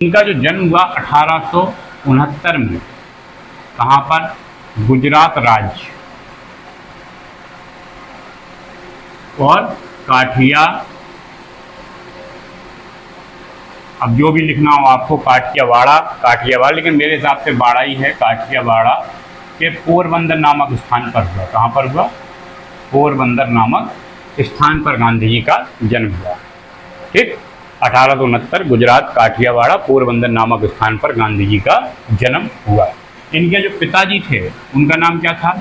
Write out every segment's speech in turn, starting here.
इनका जो जन्म हुआ 1869 में, कहाँ पर? गुजरात राज्य और काठिया, अब जो भी लिखना हो आपको, काठियावाड़, लेकिन मेरे हिसाब से बाड़ा ही है, काठियावाड़ा के पोरबंदर नामक स्थान पर हुआ। कहाँ पर हुआ? पोरबंदर नामक स्थान पर गांधी जी का जन्म हुआ। ठीक, 1869 गुजरात काठियावाड़ा पोरबंदर नामक स्थान पर गांधी जी का जन्म हुआ। इनके जो पिताजी थे उनका नाम क्या था?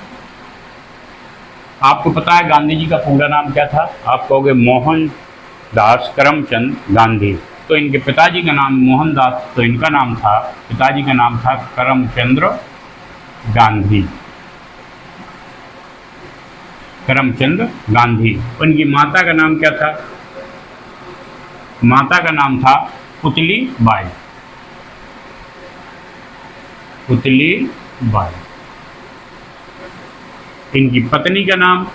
आपको पता है गांधी जी का पूरा नाम क्या था? आप कहोगे मोहनदास करमचंद गांधी। तो इनके पिताजी का नाम मोहनदास, तो इनका नाम था, पिताजी का नाम था करमचंद्र गांधी, करमचंद गांधी। उनकी माता का नाम क्या था? माता का नाम था पुतली बाई, पुतली बाई। इनकी पत्नी का नाम,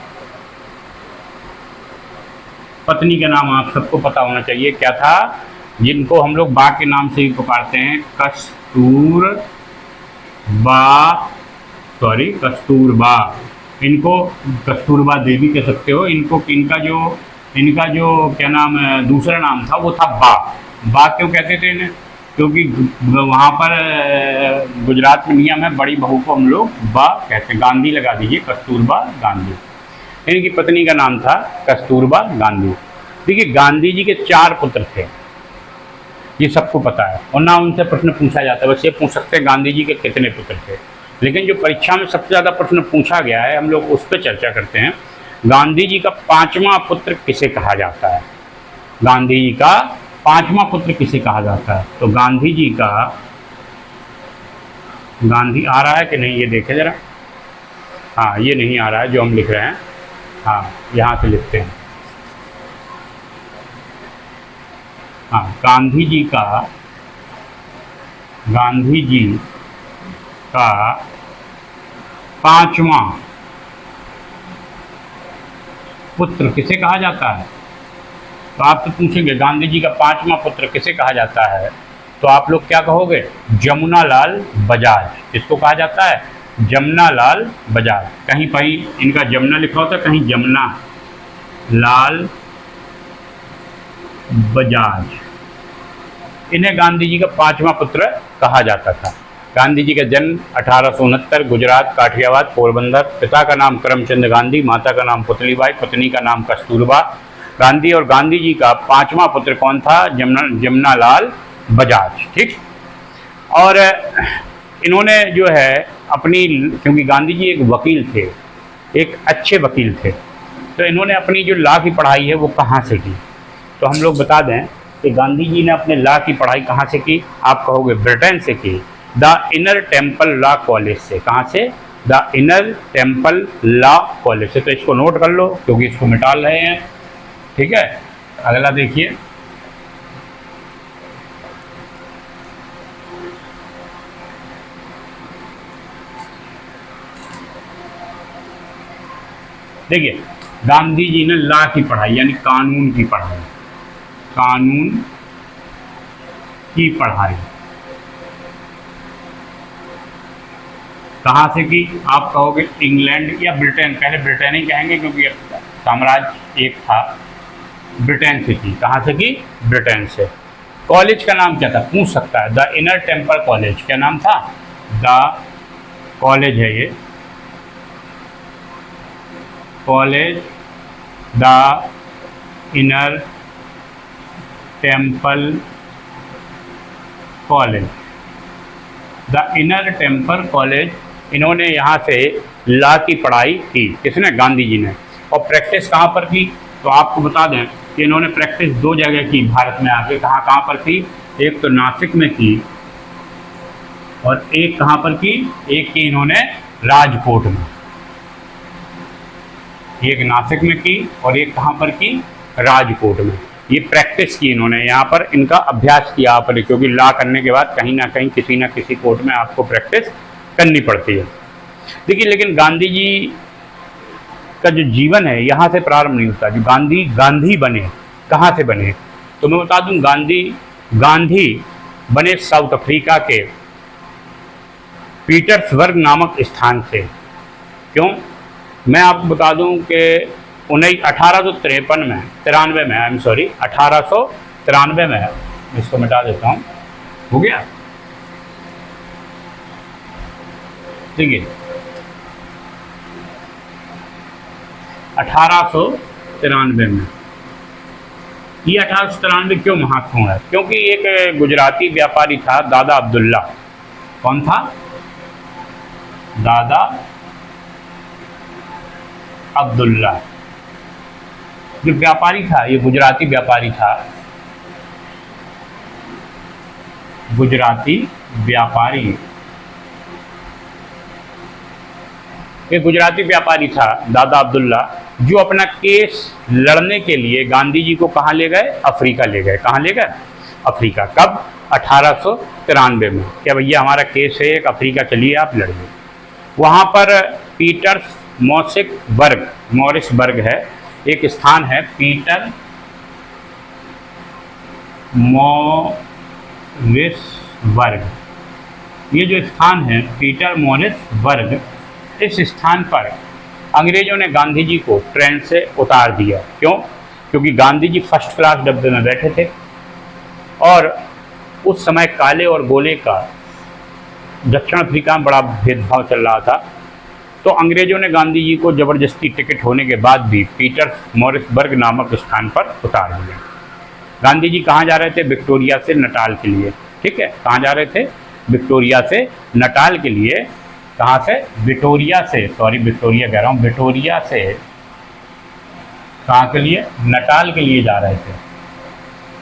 पत्नी का नाम आप सबको पता होना चाहिए, क्या था? जिनको हम लोग बा के नाम से ही पुकारते हैं, कस्तूरबा। इनको कस्तूरबा देवी कह सकते हो। इनका जो क्या नाम है, दूसरा नाम था वो था बा क्यों कहते थे इन्हें? क्योंकि वहाँ पर गुजरात में नियम है, बड़ी बहू को हम लोग बा कहते हैं। गांधी लगा दीजिए, कस्तूरबा गांधी। इनकी पत्नी का नाम था कस्तूरबा गांधी। देखिए, गांधी जी के 4 पुत्र थे, ये सबको पता है, और ना उनसे प्रश्न पूछा जाता है। बस ये पूछ सकते हैं गांधी जी के कितने पुत्र थे, लेकिन जो परीक्षा में सबसे ज़्यादा प्रश्न पूछा गया है, हम लोग उस पर चर्चा करते हैं। गांधी जी का 5वां पुत्र किसे कहा जाता है? गांधी जी का 5वां पुत्र किसे कहा जाता है? तो गांधी जी का, गांधी आ रहा है कि नहीं ये देखें ज़रा। हाँ, ये नहीं आ रहा है जो हम लिख रहे हैं। हाँ, यहाँ से लिखते हैं। हाँ, गांधी जी का 5वां पुत्र किसे कहा जाता है? तो आप तो पूछेंगे गांधी जी का 5वां पुत्र किसे कहा जाता है, तो आप लोग क्या कहोगे? जमुनालाल बजाज। किसको कहा जाता है? जमुनालाल बजाज। कहीं कहीं इनका जमुना लिखा होता है, कहीं जमुना लाल बजाज। इन्हें गांधी जी का 5वां पुत्र कहा जाता था। गांधी जी का जन्म 1869 गुजरात काठियावाड़ पोरबंदर। पिता का नाम करमचंद गांधी, माता का नाम पुतलीबाई, पत्नी का नाम कस्तूरबा गांधी। और गांधी जी का 5वां पुत्र कौन था? जमुनालाल बजाज। ठीक, और इन्होंने जो है अपनी, क्योंकि गांधी जी एक वकील थे, एक अच्छे वकील थे, तो इन्होंने अपनी जो लॉ की पढ़ाई है वो कहाँ से की? तो हम लोग बता दें कि गांधी जी ने अपने लॉ की पढ़ाई कहाँ से की? आप कहोगे ब्रिटेन से की, the inner temple law college से। कहाँ से? The inner temple law college से। तो इसको नोट कर लो क्योंकि इसको मिटा रहे हैं। ठीक है, अगला देखिए। देखिए, गांधी जी ने लॉ की पढ़ाई यानी कानून की पढ़ाई, कानून की पढ़ाई कहाँ से की? आप कहोगे इंग्लैंड या ब्रिटेन, पहले ब्रिटेन ही कहेंगे क्योंकि साम्राज्य एक था। ब्रिटेन से की। कहाँ से की? ब्रिटेन से। कॉलेज का नाम क्या था? पूछ सकता है। The inner temple college. क्या नाम था? द कॉलेज है ये, college the inner temple college, the inner temple college. इन्होंने यहाँ से लॉ की पढ़ाई की। किसने? गांधी जी ने। और प्रैक्टिस कहाँ पर की? तो आपको बता दें कि इन्होंने प्रैक्टिस 2 जगह की भारत में आके। कहाँ कहाँ पर की? एक तो नासिक में की, और एक कहाँ पर की? एक की इन्होंने राजकोट में। एक नासिक में की और एक कहाँ पर की? राजकोट में। ये प्रैक्टिस की इन्होंने, यहाँ पर इनका अभ्यास किया आपने, क्योंकि लॉ करने के बाद कहीं ना कहीं किसी न किसी कोर्ट में आपको प्रैक्टिस करनी पड़ती है। देखिए, लेकिन गांधी जी का जो जीवन है यहाँ से प्रारंभ नहीं होता। जो गांधी बने, कहाँ से बने? तो मैं बता दूं, गांधी बने साउथ अफ्रीका के पीटर्सबर्ग नामक स्थान से। क्यों? मैं आपको बता दूं कि 1853 में 93 में, आई एम सॉरी, 1893 में, इसको मिटा देता हूँ, हो गया, देखिए 1893 में। ये 1893 क्यों महत्वपूर्ण है? क्योंकि एक गुजराती व्यापारी था, दादा अब्दुल्ला। कौन था? दादा अब्दुल्ला। जो व्यापारी था, ये गुजराती व्यापारी था, गुजराती व्यापारी, एक गुजराती व्यापारी था दादा अब्दुल्ला, जो अपना केस लड़ने के लिए गांधी जी को कहाँ ले गए? अफ्रीका ले गए। कहाँ ले गए? अफ्रीका। कब? 1893 में। क्या भैया हमारा केस है एक, अफ्रीका चलिए आप लड़िए। वहाँ पर पीटर्स मॉरिसबर्ग है, एक स्थान है पीटर मॉरिसबर्ग। ये जो स्थान है पीटर मॉरिसबर्ग, इस स्थान पर अंग्रेजों ने गांधी जी को ट्रेन से उतार दिया। क्यों? क्योंकि गांधी जी फर्स्ट क्लास डब्बे में बैठे थे और उस समय काले और गोले का दक्षिण अफ्रीका में बड़ा भेदभाव चल रहा था। तो अंग्रेजों ने गांधी जी को ज़बरदस्ती टिकट होने के बाद भी पीटर मॉरिसबर्ग नामक स्थान पर उतार दिया। गांधी जी कहाँ जा रहे थे? विक्टोरिया से नटाल के लिए। ठीक है, कहाँ जा रहे थे? विक्टोरिया से नटाल के लिए। कहाँ से? विक्टोरिया से, सॉरी विक्टोरिया कह रहा हूँ, विक्टोरिया से कहाँ के लिए? नटाल के लिए जा रहे थे।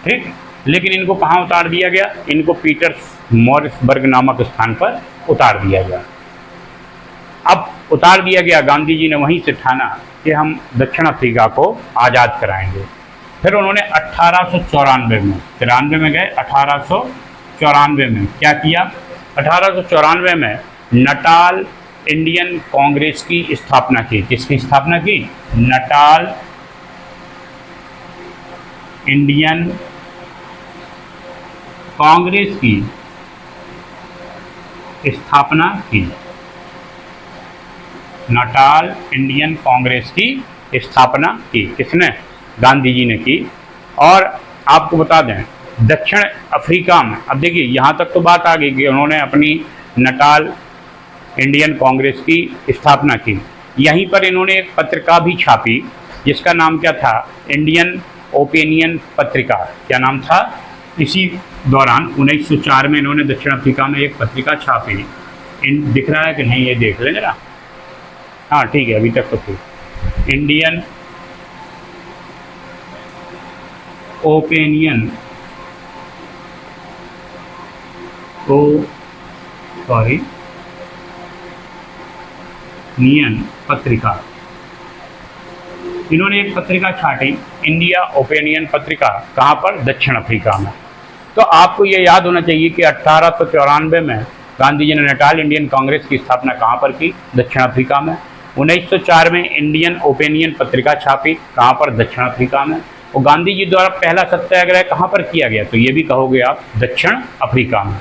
ठीक, लेकिन इनको कहाँ उतार दिया गया? इनको पीटर मॉरिसबर्ग नामक स्थान पर उतार दिया गया। अब उतार दिया गया, गांधी जी ने वहीं से ठाना कि हम दक्षिण अफ्रीका को आज़ाद कराएंगे। फिर उन्होंने 1894 में, 93 में गए, 1894 में क्या किया? 1894 में नटाल इंडियन कांग्रेस की स्थापना की। किसकी स्थापना की? नटाल इंडियन कांग्रेस की स्थापना की। नटाल इंडियन कांग्रेस की स्थापना की। किसने? गांधी जी ने की। और आपको बता दें दक्षिण अफ्रीका में, अब देखिए यहाँ तक तो बात आ गई कि उन्होंने अपनी नटाल इंडियन कांग्रेस की स्थापना की। यहीं पर इन्होंने एक पत्रिका भी छापी जिसका नाम क्या था? इंडियन ओपिनियन पत्रिका। क्या नाम था? इसी दौरान 1904 में इन्होंने दक्षिण अफ्रीका में एक पत्रिका छापी। दिख रहा है कि नहीं ये देख लें जरा। हाँ ठीक है, अभी तक तो ठीक। इंडियन ओपिनियन नियन पत्रिका, इन्होंने एक पत्रिका छाटी, इंडिया ओपिनियन पत्रिका। कहाँ पर? दक्षिण अफ्रीका में। तो आपको ये याद होना चाहिए कि 1894 में गांधी जी ने नटाल इंडियन कांग्रेस की स्थापना कहाँ पर की? दक्षिण अफ्रीका में। 1904 में इंडियन ओपिनियन पत्रिका छापी। कहाँ पर? दक्षिण अफ्रीका में। और गांधी जी द्वारा पहला सत्याग्रह कहाँ पर किया गया? तो ये भी कहोगे आप, दक्षिण अफ्रीका में।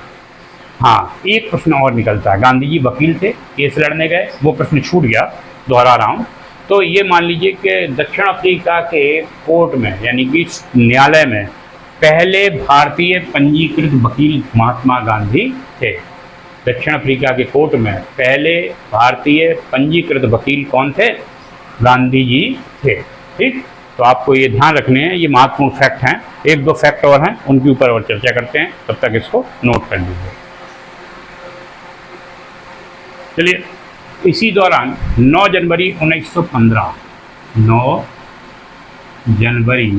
हाँ, एक प्रश्न और निकलता है। गांधी जी वकील थे, केस लड़ने गए, वो प्रश्न छूट गया, दोहरा रहा हूँ। तो ये मान लीजिए कि दक्षिण अफ्रीका के कोर्ट में, यानी कि न्यायालय में, पहले भारतीय पंजीकृत वकील महात्मा गांधी थे। दक्षिण अफ्रीका के कोर्ट में पहले भारतीय पंजीकृत वकील कौन थे? गांधी जी थे। ठीक, तो आपको ये ध्यान रखने हैं, ये महत्वपूर्ण फैक्ट हैं। एक दो फैक्ट और हैं, उनके ऊपर और चर्चा करते हैं, तब तक इसको नोट कर लीजिए। चलिए, इसी दौरान 9 जनवरी 1915, 9 जनवरी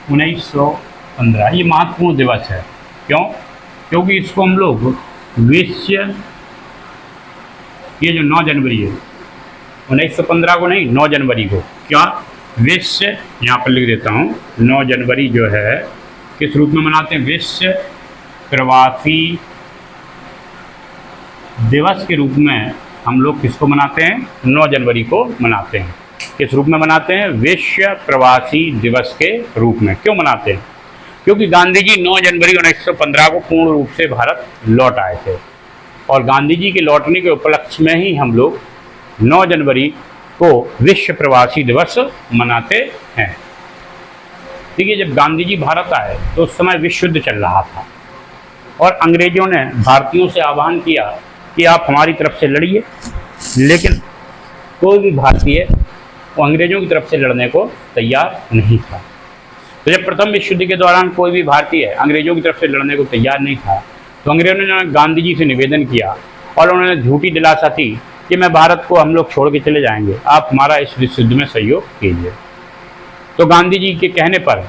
1915 ये महत्वपूर्ण दिवस है। क्यों? क्योंकि इसको हम लोग विश्व, ये जो 9 जनवरी है, 1915 को नहीं, 9 जनवरी को, क्या विश्व, यहाँ पर लिख देता हूँ, 9 जनवरी जो है किस रूप में मनाते हैं? विश्व प्रवासी दिवस के रूप में हम लोग किसको मनाते हैं? 9 जनवरी को मनाते हैं। किस रूप में मनाते हैं? विश्व प्रवासी दिवस के रूप में। क्यों मनाते हैं? क्योंकि गांधी जी 9 जनवरी 1915 को पूर्ण रूप से भारत लौट आए थे और गांधी जी के लौटने के उपलक्ष्य में ही हम लोग 9 जनवरी को विश्व प्रवासी दिवस मनाते हैं। देखिए, जब गांधी जी भारत आए तो उस समय विश्व युद्ध चल रहा था और अंग्रेजों ने भारतीयों से आह्वान किया कि आप हमारी तरफ से लड़िए, लेकिन कोई भी भारतीय वो अंग्रेजों की तरफ से लड़ने को तैयार नहीं था। तो जब प्रथम विश्व युद्ध के दौरान कोई भी भारतीय अंग्रेजों की तरफ से लड़ने को तैयार नहीं था तो अंग्रेजों ने गांधी जी से निवेदन किया और उन्होंने झूठी दिलासा दी कि मैं भारत को हम लोग छोड़ के चले जाएंगे, आप हमारा इस विश्व युद्ध में सहयोग कीजिए। तो गांधी जी के कहने पर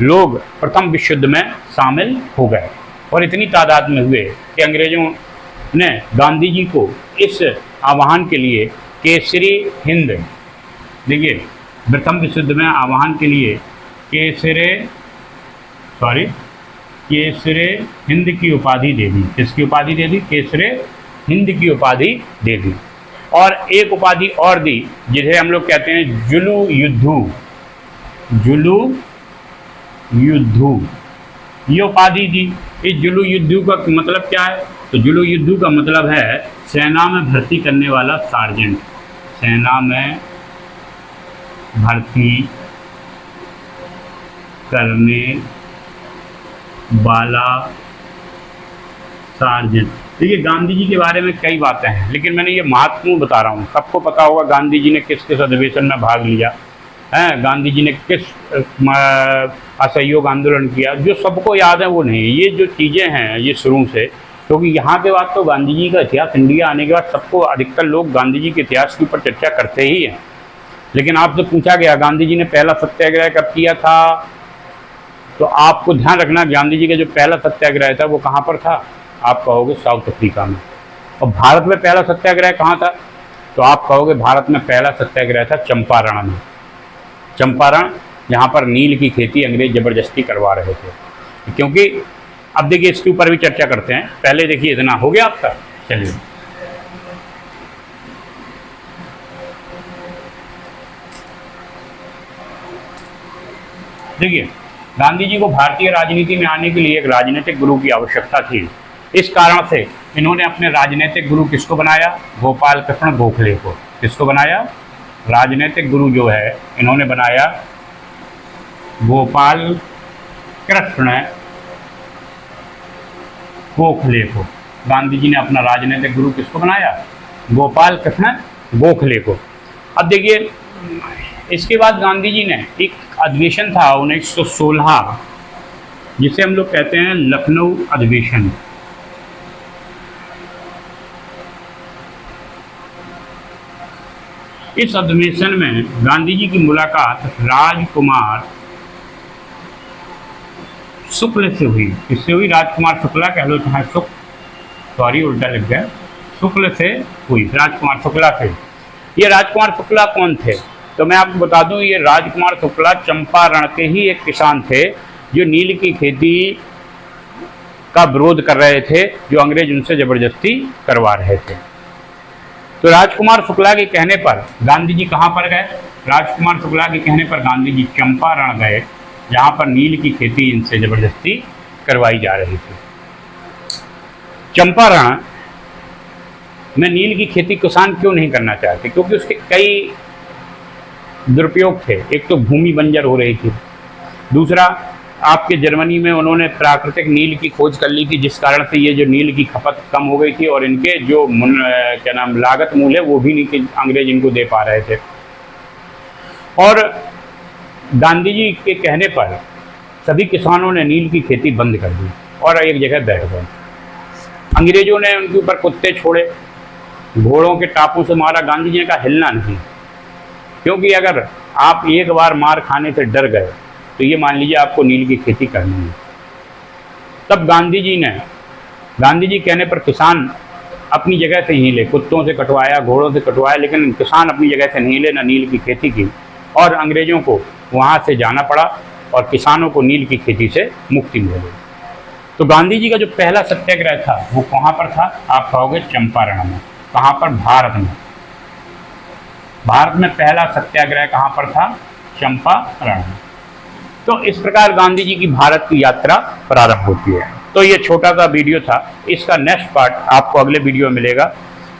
लोग प्रथम विश्व युद्ध में शामिल हो गए और इतनी तादाद में हुए कि अंग्रेजों ने गांधी जी को इस आह्वान के लिए केसरी हिंद, देखिए प्रथम विश्व युद्ध में आह्वान के लिए केसरे हिंद की उपाधि दे दी। किसकी उपाधि दे दी? केसरे हिंद की उपाधि दे दी। और एक उपाधि और दी जिसे हम लोग कहते हैं जुलू युद्धू, ये उपाधि दी। इस जुलू युद्धू का मतलब क्या है? तो जुलू युद्धू का मतलब है सेना में भर्ती करने वाला सार्जेंट, सेना में भर्ती करने वाला सार्जेंट। देखिए, गांधी जी के बारे में कई बातें हैं, लेकिन मैंने ये महत्वपूर्ण बता रहा हूँ। सबको पता होगा गांधी जी ने किस किस अधिवेशन में भाग लिया है, गांधी जी ने किस असहयोग आंदोलन किया, जो सबको याद है वो नहीं। ये जो चीज़ें हैं ये शुरू से, क्योंकि यहाँ के बाद तो गांधी जी का इतिहास, इंडिया आने के बाद सबको, अधिकतर लोग गांधी जी के इतिहास के ऊपर चर्चा करते ही हैं। लेकिन आपसे पूछा गया गांधी जी ने पहला सत्याग्रह कब किया था, तो आपको ध्यान रखना गांधी जी का जो पहला सत्याग्रह था वो कहाँ पर था? आप कहोगे साउथ अफ्रीका में। और भारत में पहला सत्याग्रह कहाँ था? तो आप कहोगे भारत में पहला सत्याग्रह था चंपारण में। चंपारण, जहाँ पर नील की खेती अंग्रेज ज़बरदस्ती करवा रहे थे। क्योंकि अब देखिए इसके ऊपर भी चर्चा करते हैं, पहले देखिए इतना हो गया आपका। चलिए, देखिए गांधी जी को भारतीय राजनीति में आने के लिए एक राजनीतिक गुरु की आवश्यकता थी। इस कारण से इन्होंने अपने राजनीतिक गुरु किसको बनाया? गोपाल कृष्ण गोखले को। किसको बनाया? राजनीतिक गुरु जो है इन्होंने बनाया गोपाल कृष्ण गोखले को। गांधी जी ने अपना राजनीतिक गुरु किसको बनाया? गोपाल कृष्ण गोखले को। अब देखिए, इसके बाद गांधी जी ने एक अधिवेशन था 1916, जिसे हम लोग कहते हैं लखनऊ अधिवेशन। इस अधिवेशन में गांधी जी की मुलाकात राजकुमार शुक्ल से हुई। किससे हुई? राजकुमार शुक्ला कह लो, चाहे सॉरी उल्टा लग गया, शुक्ल से हुई, राजकुमार शुक्ला से। ये राजकुमार शुक्ला कौन थे? तो मैं आपको बता दूं, ये राजकुमार शुक्ला चंपारण के ही एक किसान थे जो नील की खेती का विरोध कर रहे थे, जो अंग्रेज उनसे ज़बरदस्ती करवा रहे थे। तो राजकुमार शुक्ला के कहने पर गांधी जी कहाँ पर गए? राजकुमार शुक्ला के कहने पर गांधी जी चंपारण गए, जहाँ पर नील की खेती इनसे ज़बरदस्ती करवाई जा रही थी। चंपारण में नील की खेती किसान क्यों नहीं करना चाहते? क्योंकि उसके कई दुरुपयोग थे। एक तो भूमि बंजर हो रही थी, दूसरा आपके जर्मनी में उन्होंने प्राकृतिक नील की खोज कर ली थी, जिस कारण से ये जो नील की खपत कम हो गई थी और इनके जो लागत मूल्य वो भी नहीं अंग्रेज इनको दे पा रहे थे। और गांधी जी के कहने पर सभी किसानों ने नील की खेती बंद कर दी और एक जगह बैठ गए। अंग्रेजों ने उनके ऊपर कुत्ते छोड़े, घोड़ों के टापू से मारा। गांधी जी ने कहा हिलना नहीं, क्योंकि अगर आप एक बार मार खाने से डर गए तो ये मान लीजिए आपको नील की खेती करनी है। तब गांधी जी कहने पर किसान अपनी जगह से हिले, कुत्तों से कटवाया, घोड़ों से कटवाया, लेकिन किसान अपनी जगह से नहीं हिले, ना नील की खेती की, और अंग्रेजों को वहाँ से जाना पड़ा और किसानों को नील की खेती से मुक्ति मिल गई। तो गांधी जी का जो पहला सत्याग्रह था वो कहाँ पर था? आप कहोगे चंपारण में। कहाँ पर? भारत में। भारत में पहला सत्याग्रह कहाँ पर था? चंपारण में। तो इस प्रकार गांधी जी की भारत की यात्रा प्रारंभ होती है। तो ये छोटा सा वीडियो था, इसका नेक्स्ट पार्ट आपको अगले वीडियो में मिलेगा।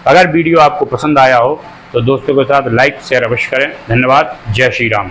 अगर वीडियो आपको पसंद आया हो तो दोस्तों के साथ लाइक शेयर अवश्य करें। धन्यवाद। जय श्री राम।